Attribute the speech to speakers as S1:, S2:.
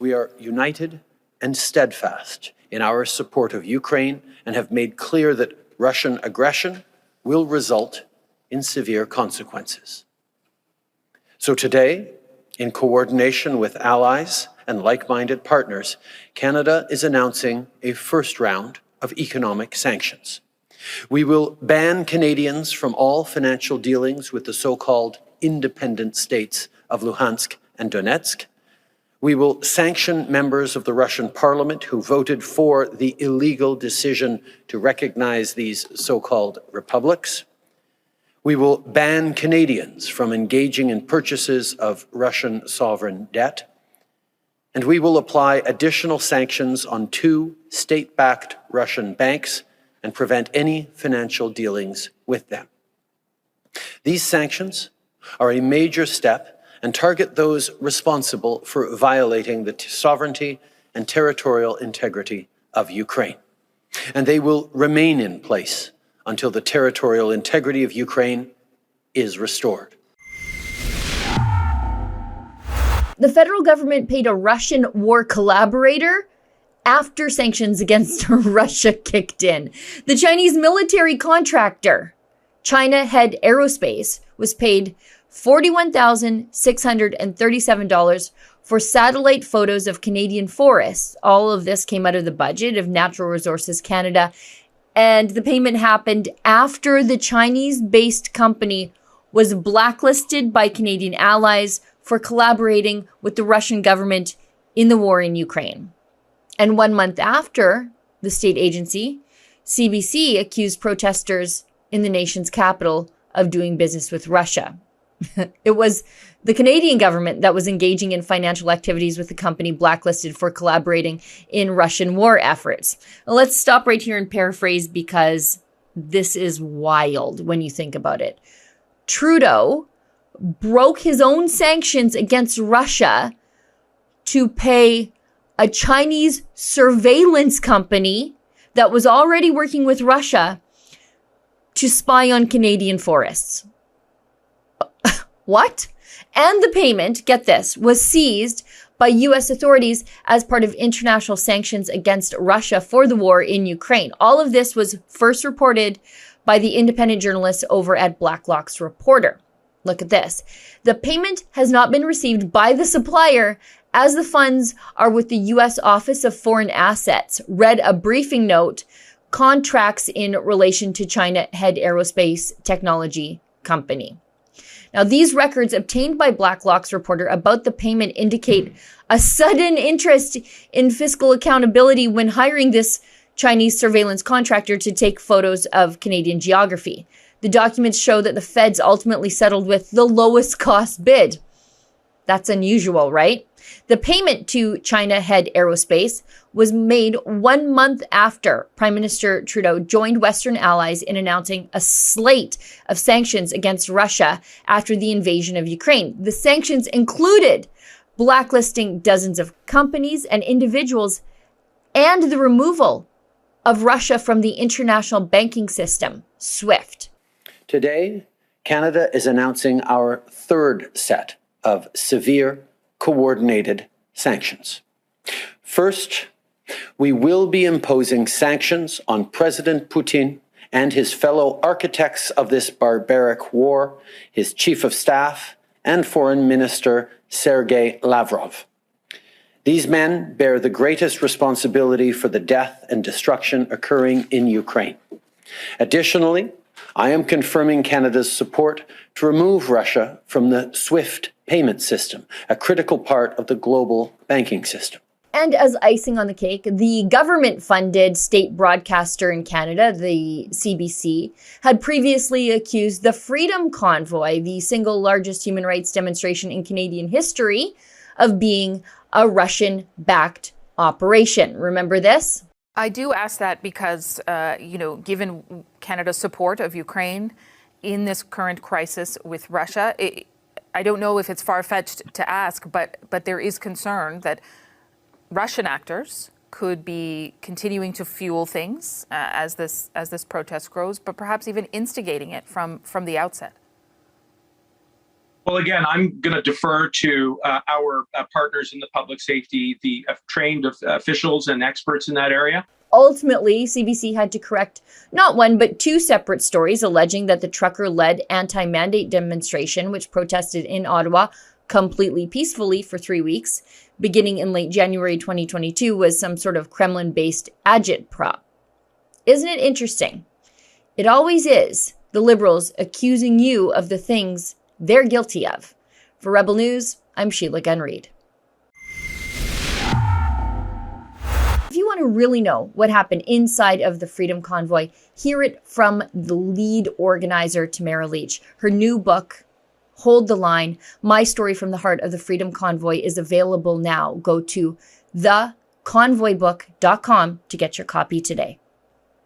S1: We are united and steadfast in our support of Ukraine and have made clear that Russian aggression will result in severe consequences. So today, in coordination with allies and like-minded partners, Canada is announcing a first round of economic sanctions. We will ban Canadians from all financial dealings with the so-called independent states of Luhansk and Donetsk. We will sanction members of the Russian parliament who voted for the illegal decision to recognize these so-called republics. We will ban Canadians from engaging in purchases of Russian sovereign debt. And we will apply additional sanctions on 2 state-backed Russian banks and prevent any financial dealings with them. These sanctions are a major step and target those responsible for violating the sovereignty and territorial integrity of Ukraine. And they will remain in place until the territorial integrity of Ukraine is restored.
S2: The federal government paid a Russian war collaborator after sanctions against Russia kicked in. The Chinese military contractor, China Head Aerospace, was paid $41,637 for satellite photos of Canadian forests. All of this came out of the budget of Natural Resources Canada, and the payment happened after the Chinese-based company was blacklisted by Canadian allies for collaborating with the Russian government in the war in Ukraine. And 1 month after, the state agency, CBC, accused protesters in the nation's capital of doing business with Russia. It was the Canadian government that was engaging in financial activities with the company blacklisted for collaborating in Russian war efforts. Let's stop right here and paraphrase, because this is wild when you think about it. Trudeau broke his own sanctions against Russia to pay a Chinese surveillance company that was already working with Russia to spy on Canadian forests. What? And the payment, get this, was seized by U.S. authorities as part of international sanctions against Russia for the war in Ukraine. All of this was first reported by the independent journalists over at Blacklock's Reporter. Look at this. The payment has not been received by the supplier, as the funds are with the U.S. Office of Foreign Assets, read a briefing note, contracts in relation to China Head Aerospace Technology Company. Now, these records obtained by Blacklock's Reporter about the payment indicate a sudden interest in fiscal accountability when hiring this Chinese surveillance contractor to take photos of Canadian geography. The documents show that the feds ultimately settled with the lowest cost bid. That's unusual, right? The payment to China Head Aerospace was made 1 month after Prime Minister Trudeau joined Western allies in announcing a slate of sanctions against Russia after the invasion of Ukraine. The sanctions included blacklisting dozens of companies and individuals and the removal of Russia from the international banking system, SWIFT.
S1: Today, Canada is announcing our third set of severe, coordinated sanctions. First, we will be imposing sanctions on President Putin and his fellow architects of this barbaric war, his chief of staff and Foreign Minister Sergei Lavrov. These men bear the greatest responsibility for the death and destruction occurring in Ukraine. Additionally, I am confirming Canada's support to remove Russia from the SWIFT payment system, a critical part of the global banking system.
S2: And as icing on the cake, the government-funded state broadcaster in Canada, the CBC, had previously accused the Freedom Convoy, the single largest human rights demonstration in Canadian history, of being a Russian-backed operation. Remember this?
S3: I do ask that because, given Canada's support of Ukraine in this current crisis with Russia, I don't know if it's far-fetched to ask, but there is concern that Russian actors could be continuing to fuel things as this protest grows, but perhaps even instigating it from the outset.
S4: Well, again, I'm going to defer to our partners in the public safety, the trained officials and experts in that area.
S2: Ultimately, CBC had to correct not one, but two separate stories alleging that the trucker-led anti-mandate demonstration, which protested in Ottawa completely peacefully for 3 weeks, beginning in late January 2022, was some sort of Kremlin-based agitprop. Isn't it interesting? It always is the Liberals accusing you of the things they're guilty of. For Rebel News, I'm Sheila Gunn-Reid. If you want to really know what happened inside of the Freedom Convoy, hear it from the lead organizer, Tamara Leach. Her new book, Hold the Line, My Story from the Heart of the Freedom Convoy, is available now. Go to theconvoybook.com to get your copy today.